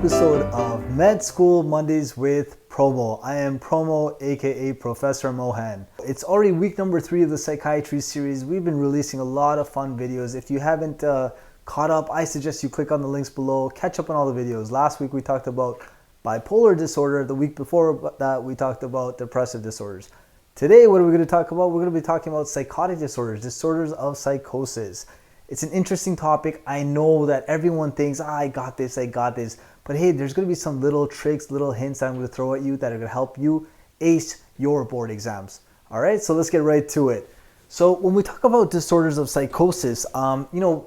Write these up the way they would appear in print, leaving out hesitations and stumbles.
episode of Med School Mondays with Promo. I am Promo, aka Professor Mohan. It's already week number 3 of the Psychiatry series. We've been releasing a lot of fun videos. If you haven't caught up, I suggest you click on the links below, catch up on all the videos. Last week we talked about bipolar disorder. The week before that we talked about depressive disorders. Today, what are we going to talk about? We're going to be talking about psychotic disorders, disorders of psychosis. It's an interesting topic. I know that everyone thinks, I got this. But hey, there's going to be some little tricks, little hints I'm going to throw at you that are going to help you ace your board exams. All right, so let's get right to it. So when we talk about disorders of psychosis,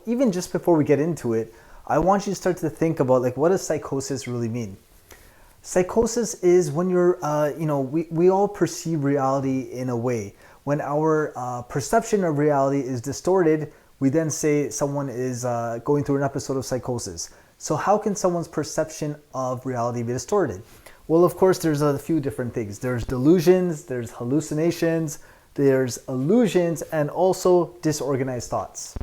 even just before we get into it, I want you to start to think about, like, what does psychosis really mean? Psychosis is when you're, we all perceive reality in a way. When our perception of reality is distorted, we then say someone is going through an episode of psychosis. So how can someone's perception of reality be distorted? Well, of course, there's a few different things. There's delusions, there's hallucinations, there's illusions, and also disorganized thoughts.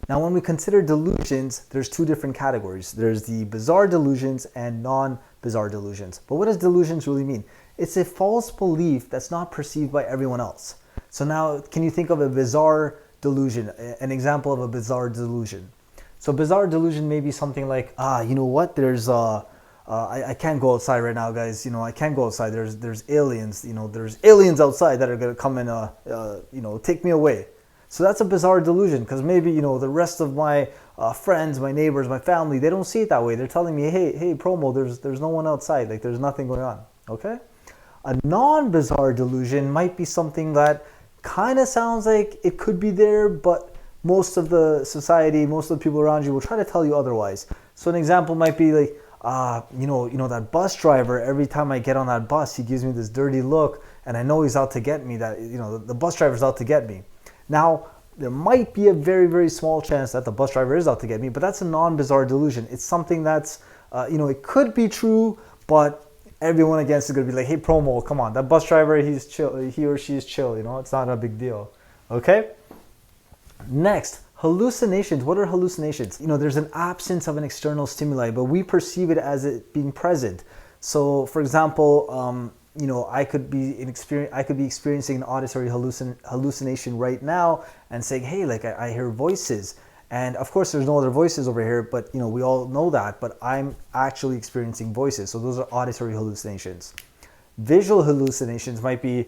Now, when we consider delusions, there's two different categories. There's the bizarre delusions and non-bizarre delusions. But what does delusions really mean? It's a false belief that's not perceived by everyone else. So now, can you think of a bizarre delusion, an example of a bizarre delusion? So bizarre delusion may be something like, you know what, there's I can't go outside right now, guys. I can't go outside. There's aliens. There's aliens outside that are gonna come and take me away. So that's a bizarre delusion, because maybe the rest of my friends, my neighbors, my family, they don't see it that way. They're telling me, hey, Promo, there's no one outside. Like, there's nothing going on. Okay. A non-bizarre delusion might be something that kind of sounds like it could be there, but most of the society, most of the people around you will try to tell you otherwise. So an example might be like, that bus driver, every time I get on that bus, he gives me this dirty look, and I know he's out to get me, that, the bus driver's out to get me. Now, there might be a very, very small chance that the bus driver is out to get me, but that's a non-bizarre delusion. It's something that's, it could be true, but everyone against is going to be like, hey, Promo, come on, that bus driver, he's chill, he or she is chill, it's not a big deal. Okay? Next, hallucinations. What are hallucinations? There's an absence of an external stimuli, but we perceive it as it being present. So, for example, I could be experiencing an auditory hallucination right now and saying, hey, like I hear voices. And of course, there's no other voices over here, but we all know that. But I'm actually experiencing voices. So those are auditory hallucinations. Visual hallucinations might be,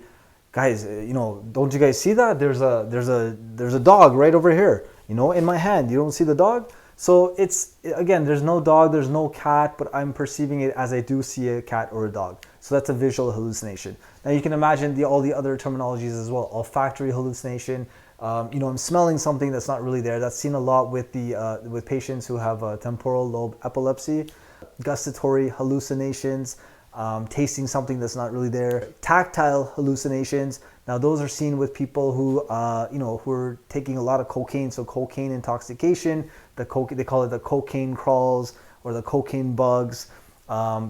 guys, don't you guys see that? There's a dog right over here, in my hand. You don't see the dog? So it's, again, there's no dog, there's no cat, but I'm perceiving it as I do see a cat or a dog. So that's a visual hallucination. Now you can imagine all the other terminologies as well. Olfactory hallucination. I'm smelling something that's not really there. That's seen a lot with with patients who have temporal lobe epilepsy. Gustatory hallucinations. Tasting something that's not really there. Tactile hallucinations. Now those are seen with people who who are taking a lot of cocaine. So cocaine intoxication. They call it the cocaine crawls or the cocaine bugs.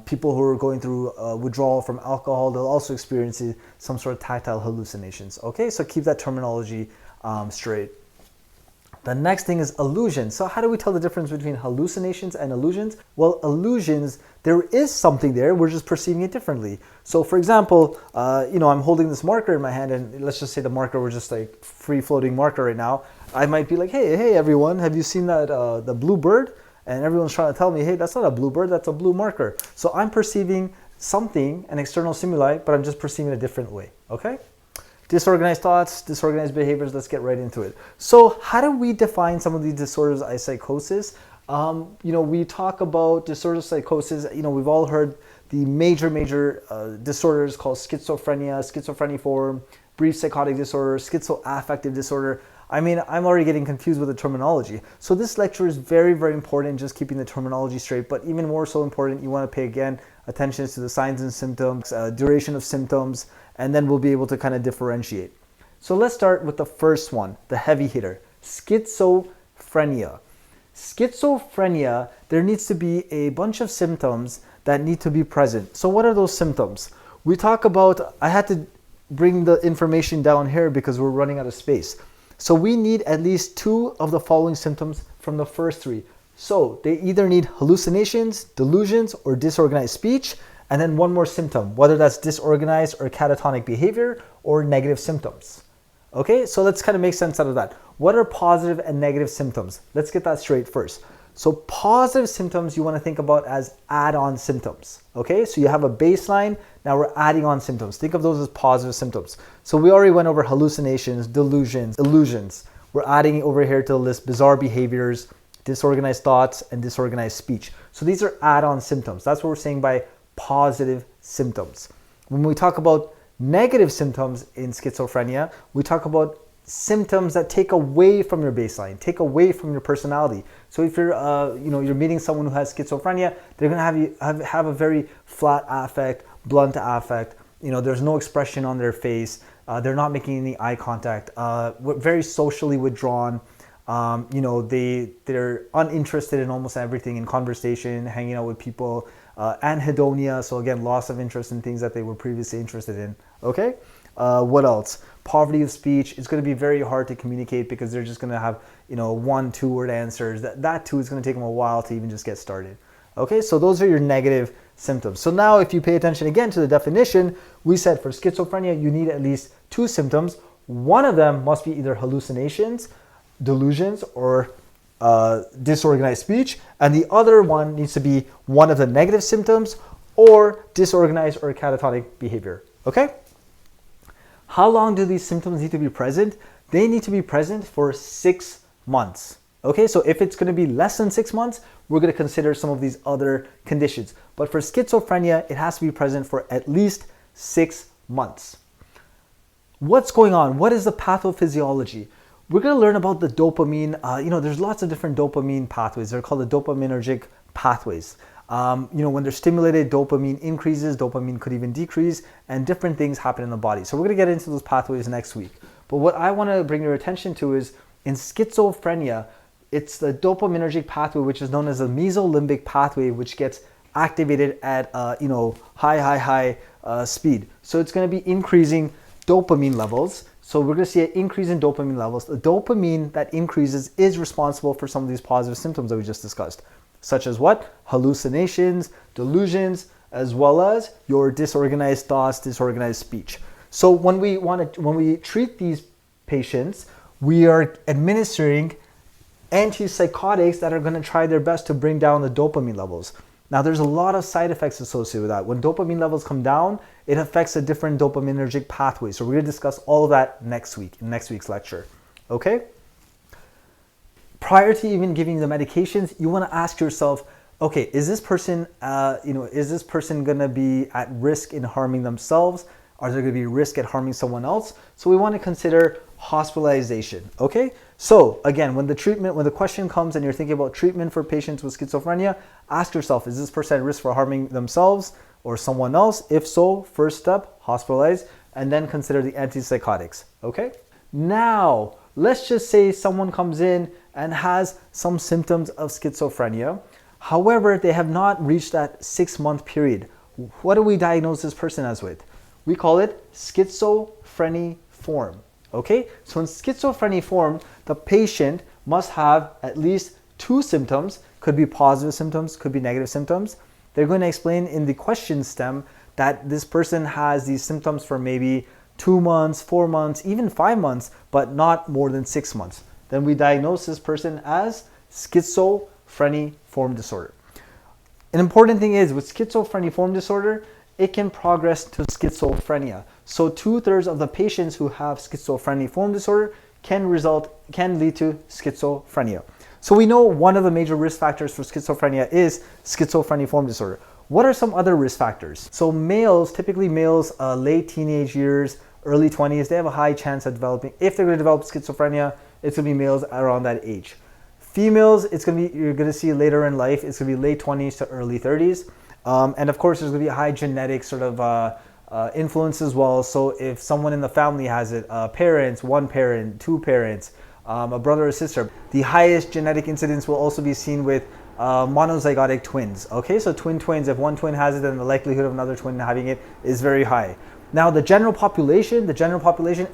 People who are going through withdrawal from alcohol, they'll also experience some sort of tactile hallucinations. Okay, so keep that terminology straight. The next thing is illusions. So how do we tell the difference between hallucinations and illusions? Well, illusions, there is something there, we're just perceiving it differently. So for example, I'm holding this marker in my hand, and let's just say the marker was just like free-floating marker right now. I might be like, hey everyone, have you seen that the blue bird? And everyone's trying to tell me, hey, that's not a blue bird, that's a blue marker. So I'm perceiving something, an external stimuli, but I'm just perceiving it a different way, okay? Disorganized thoughts, disorganized behaviors, let's get right into it. So how do we define some of these disorders as psychosis? We talk about disorders of psychosis, we've all heard the major disorders called schizophrenia, schizophreniform, brief psychotic disorder, schizoaffective disorder. I'm already getting confused with the terminology. So this lecture is very, very important, just keeping the terminology straight, but even more so important, you want to pay, again, attention to the signs and symptoms, duration of symptoms, and then we'll be able to kind of differentiate. So let's start with the first one, the heavy hitter, schizophrenia. Schizophrenia, there needs to be a bunch of symptoms that need to be present. So what are those symptoms? We talk about, I had to bring the information down here because we're running out of space. So we need at least 2 of the following symptoms from the first 3. So they either need hallucinations, delusions, or disorganized speech, and then one more symptom, whether that's disorganized or catatonic behavior or negative symptoms. Okay, so let's kind of make sense out of that. What are positive and negative symptoms? Let's get that straight first. So positive symptoms you want to think about as add-on symptoms. Okay, so you have a baseline, now we're adding on symptoms. Think of those as positive symptoms. So we already went over hallucinations, delusions, illusions. We're adding over here to the list bizarre behaviors, disorganized thoughts, and disorganized speech. So these are add-on symptoms. That's what we're saying by positive symptoms. When we talk about negative symptoms in schizophrenia, we talk about symptoms that take away from your baseline, take away from your personality. So if you're, you're meeting someone who has schizophrenia, they're going to have a very flat affect, blunt affect. There's no expression on their face. They're not making any eye contact. Very socially withdrawn. They're uninterested in almost everything, in conversation, hanging out with people. Anhedonia, so again, loss of interest in things that they were previously interested in. Okay, what else? Poverty of speech. It's going to be very hard to communicate because they're just going to have 1-2 word answers. That too is going to take them a while to even just get started. Okay, so those are your negative symptoms. So now if you pay attention again to the definition, we said for schizophrenia you need at least 2 symptoms. One of them must be either hallucinations, delusions, or disorganized speech, and the other one needs to be one of the negative symptoms or disorganized or catatonic behavior. Okay? How long do these symptoms need to be present? They need to be present for 6 months. Okay, so if it's going to be less than 6 months, we're going to consider some of these other conditions. But for schizophrenia, it has to be present for at least 6 months. What's going on? What is the pathophysiology? We're going to learn about the dopamine. There's lots of different dopamine pathways. They're called the dopaminergic pathways. When they're stimulated, dopamine increases, dopamine could even decrease, and different things happen in the body. So we're going to get into those pathways next week. But what I want to bring your attention to is in schizophrenia, it's the dopaminergic pathway, which is known as the mesolimbic pathway, which gets activated at high speed. So it's going to be increasing dopamine levels. So we're going to see an increase in dopamine levels. The dopamine that increases is responsible for some of these positive symptoms that we just discussed, such as what? Hallucinations, delusions, as well as your disorganized thoughts, disorganized speech. So when we treat these patients, we are administering antipsychotics that are going to try their best to bring down the dopamine levels. Now, there's a lot of side effects associated with that. When dopamine levels come down, it affects a different dopaminergic pathway. So we're going to discuss all of that next week, in next week's lecture. Okay? Prior to even giving the medications, you want to ask yourself, okay, is this person going to be at risk in harming themselves? Are there going to be risk at harming someone else? So we want to consider hospitalization. Okay? So again, when the question comes and you're thinking about treatment for patients with schizophrenia, ask yourself, is this person at risk for harming themselves or someone else? If so, first step, hospitalize, and then consider the antipsychotics. Okay? Now, let's just say someone comes in and has some symptoms of schizophrenia. However, they have not reached that 6-month period. What do we diagnose this person as with? We call it schizophreniform. Okay, so in schizophreniform, the patient must have at least 2 symptoms, could be positive symptoms, could be negative symptoms. They're going to explain in the question stem that this person has these symptoms for maybe 2 months, 4 months, even 5 months, but not more than 6 months. Then we diagnose this person as schizophreniform disorder. An important thing is with schizophreniform disorder, it can progress to schizophrenia. So 2/3 of the patients who have schizophreniform disorder can lead to schizophrenia. So we know one of the major risk factors for schizophrenia is schizophreniform disorder. What are some other risk factors? So typically males, late teenage years, early 20s, they have a high chance of developing, if they're going to develop schizophrenia, it's going to be males around that age. Females, you're going to see later in life, it's going to be late 20s to early 30s. And of course, there's going to be a high genetic sort of influence as well. So if someone in the family has it, parents, 1 parent, 2 parents, a brother or sister, the highest genetic incidence will also be seen with monozygotic twins. Okay, so twins, if one twin has it, then the likelihood of another twin having it is very high. Now, the general population,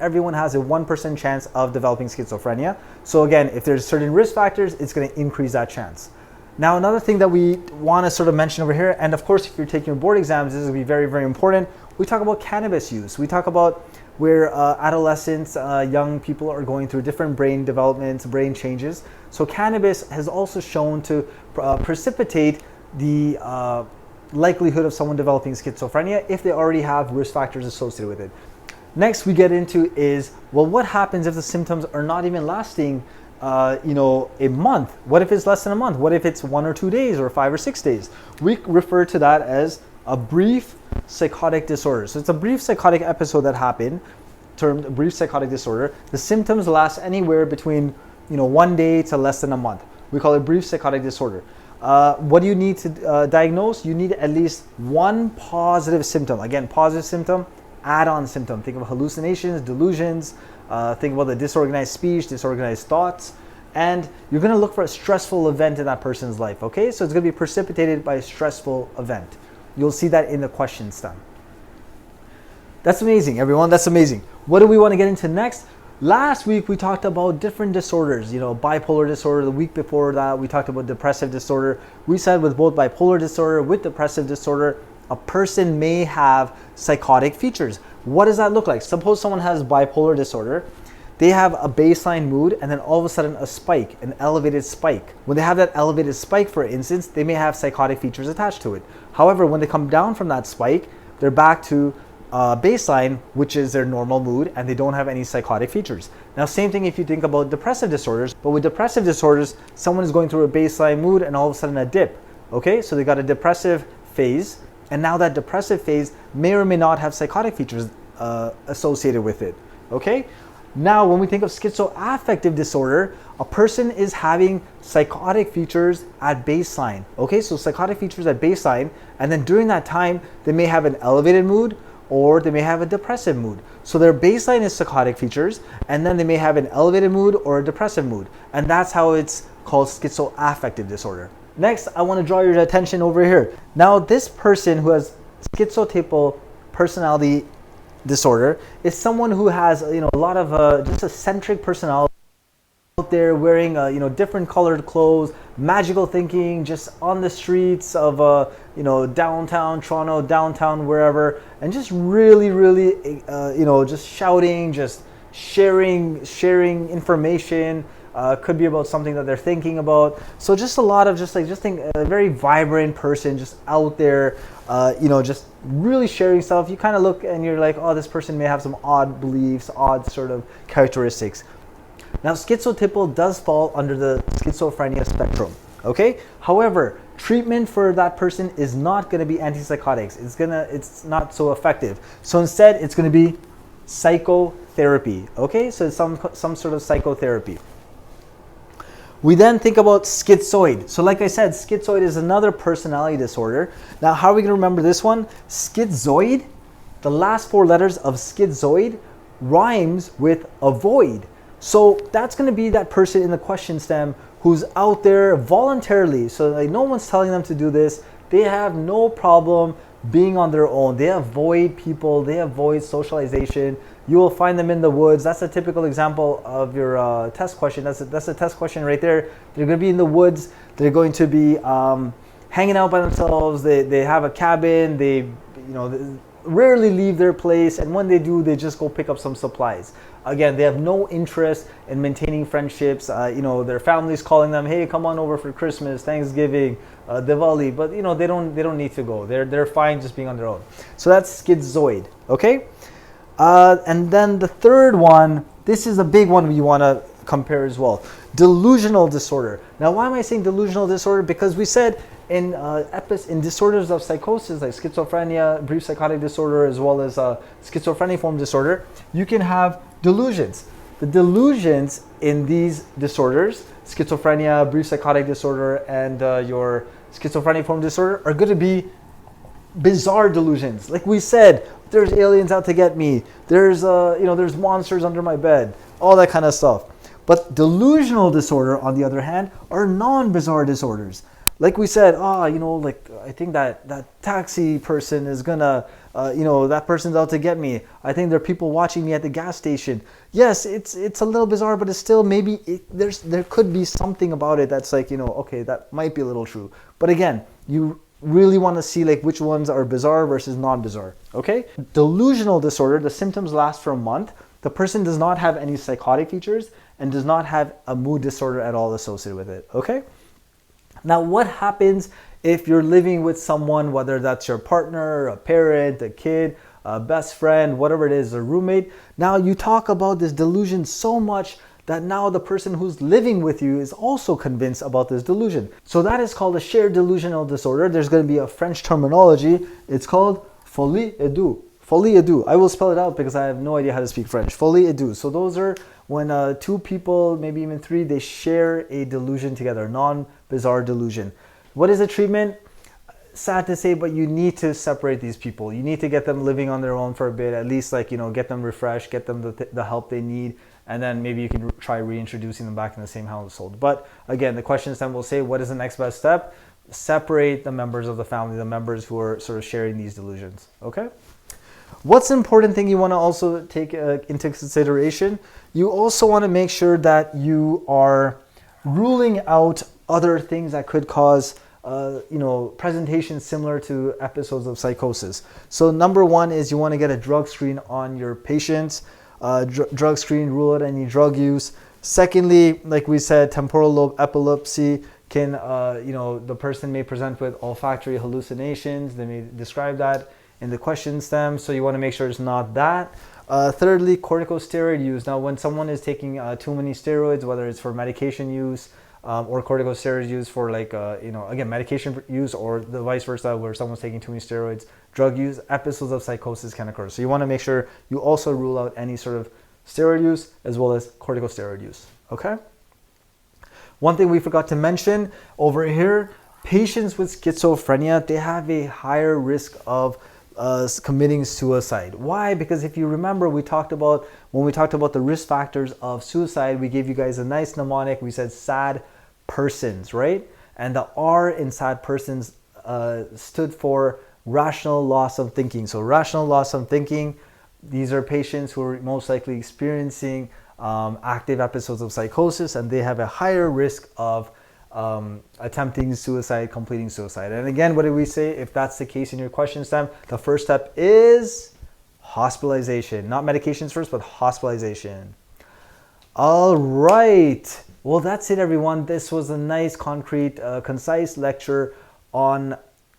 everyone has a 1% chance of developing schizophrenia. So again, if there's certain risk factors, it's going to increase that chance. Now, another thing that we want to sort of mention over here, and of course, if you're taking your board exams, this is going to be very, very important. We talk about cannabis use. We talk about where adolescents, young people are going through different brain developments, brain changes. So cannabis has also shown to precipitate the likelihood of someone developing schizophrenia if they already have risk factors associated with it. Next we get into is, well, what happens if the symptoms are not even lasting a month? What if it's less than a month? What if it's 1 or 2 days or 5 or 6 days? We refer to that as a brief psychotic disorder. So it's a brief psychotic episode that happened, termed brief psychotic disorder. The symptoms last anywhere between 1 day to less than a month. We call it brief psychotic disorder. What do you need to diagnose? You need at least one positive symptom. Again, positive symptom, add-on symptom. Think of hallucinations, delusions, think about the disorganized speech, disorganized thoughts, and you're going to look for a stressful event in that person's life, okay? So it's going to be precipitated by a stressful event. You'll see that in the question stem. That's amazing, everyone. That's amazing. What do we want to get into next? Last week, we talked about different disorders, bipolar disorder. The week before that, we talked about depressive disorder. We said with both bipolar disorder, with depressive disorder, a person may have psychotic features. What does that look like? Suppose someone has bipolar disorder. They have a baseline mood and then all of a sudden a spike, an elevated spike. When they have that elevated spike, for instance, they may have psychotic features attached to it. However, when they come down from that spike, they're back to baseline, which is their normal mood, and they don't have any psychotic features. Now, same thing if you think about depressive disorders, but with depressive disorders, someone is going through a baseline mood and all of a sudden a dip. Okay, so they got a depressive phase, and now that depressive phase may or may not have psychotic features associated with it. Okay, now when we think of schizoaffective disorder, a person is having psychotic features at baseline. Okay, so psychotic features at baseline, and then during that time, they may have an elevated mood, or they may have a depressive mood. So their baseline is psychotic features, and then they may have an elevated mood or a depressive mood. And that's how it's called schizoaffective disorder. Next, I want to draw your attention over here. Now, this person who has schizotypal personality disorder is someone who has a lot of just eccentric personality, out there wearing different colored clothes, magical thinking, just on the streets of downtown Toronto, downtown wherever, and just really just shouting, just sharing information. Could be about something that they're thinking about. So just a lot of a very vibrant person, just out there, just really sharing stuff. You kind of look and you're like, oh, this person may have some odd beliefs, odd sort of characteristics. Now, schizotypal does fall under the schizophrenia spectrum, okay? However, treatment for that person is not going to be antipsychotics. It's not so effective. So instead, it's going to be psychotherapy, okay? So it's some sort of psychotherapy. We then think about schizoid. So like I said, schizoid is another personality disorder. Now, how are we going to remember this one? Schizoid, the last 4 letters of schizoid rhymes with avoid. So that's going to be that person in the question stem who's out there voluntarily. So no one's telling them to do this. They have no problem being on their own. They avoid people. They avoid socialization. You will find them in the woods. That's a typical example of your test question. That's a test question right there. They're going to be in the woods. They're going to be hanging out by themselves. They have a cabin. They rarely leave their place, and when they do, they just go pick up some supplies. Again, they have no interest in maintaining friendships. Their family's calling them, hey, come on over for Christmas, Thanksgiving, Diwali, but they don't need to go. They're fine just being on their own. So that's schizoid, okay? And then the third one, this is a big one you want to compare as well. Delusional disorder. Now, why am I saying delusional disorder? Because we said in disorders of psychosis like schizophrenia, brief psychotic disorder, as well as schizophreniform disorder, you can have delusions. The delusions in these disorders, schizophrenia, brief psychotic disorder, and your schizophreniform disorder, are going to be bizarre delusions. Like we said, there's aliens out to get me. There's there's monsters under my bed. All that kind of stuff. But delusional disorder, on the other hand, are non-bizarre disorders. Like we said, I think that taxi person is gonna that person's out to get me. I think there are people watching me at the gas station. Yes, it's a little bizarre, but it's still there could be something about it that's like, okay, that might be a little true. But again, you really want to see like which ones are bizarre versus non-bizarre, okay? Delusional disorder, the symptoms last for a month. The person does not have any psychotic features and does not have a mood disorder at all associated with it, okay? Now, what happens if you're living with someone, whether that's your partner, a parent, a kid, a best friend, whatever it is, a roommate? Now, you talk about this delusion so much that now the person who's living with you is also convinced about this delusion. So that is called a shared delusional disorder. There's going to be a French terminology. It's called folie à deux. Folie à deux. I will spell it out because I have no idea how to speak French. Folie à deux. So those are when two people, maybe even three, they share a delusion together, non-bizarre delusion. What is the treatment? Sad to say, but you need to separate these people. You need to get them living on their own for a bit, at least get them refreshed, get them the help they need, and then maybe you can try reintroducing them back in the same household. But again, the questions then will say, what is the next best step? Separate the members of the family, the members who are sort of sharing these delusions, okay? What's an important thing you want to also take into consideration? You also want to make sure that you are ruling out other things that could cause presentations similar to episodes of psychosis. So number one is you want to get a drug screen on your patients. Drug screen, rule out any drug use. Secondly, like we said, temporal lobe epilepsy can, the person may present with olfactory hallucinations. They may describe that in the question stem, so you want to make sure it's not that. Thirdly, corticosteroid use. Now, when someone is taking too many steroids, whether it's for medication use or corticosteroid use for again, medication use, or the vice versa, where someone's taking too many steroids, drug use, episodes of psychosis can occur. So you want to make sure you also rule out any sort of steroid use as well as corticosteroid use, okay? One thing we forgot to mention over here, patients with schizophrenia, they have a higher risk of committing suicide. Why? Because if you remember, when we talked about the risk factors of suicide, we gave you guys a nice mnemonic. We said sad persons, right? And the R in sad persons stood for rational loss of thinking. So rational loss of thinking, these are patients who are most likely experiencing active episodes of psychosis, and they have a higher risk of attempting suicide, completing suicide. And again, what did we say? If that's the case in your question stem, the first step is hospitalization. Not medications first, but hospitalization. All right. Well, that's it, everyone. This was a nice, concrete, concise lecture on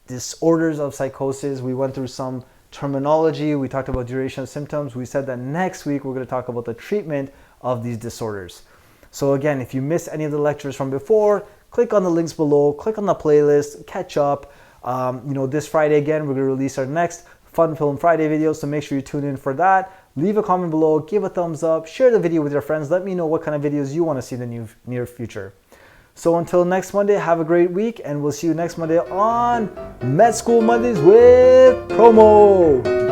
disorders of psychosis. We went through some terminology. We talked about duration of symptoms. We said that next week we're going to talk about the treatment of these disorders. So again, if you missed any of the lectures from before, click on the links below, click on the playlist, catch up. This Friday again, we're going to release our next Fun Film Friday video, so make sure you tune in for that. Leave a comment below, give a thumbs up, share the video with your friends. Let me know what kind of videos you want to see in the near future. So until next Monday, have a great week, and we'll see you next Monday on Med School Mondays with Promo.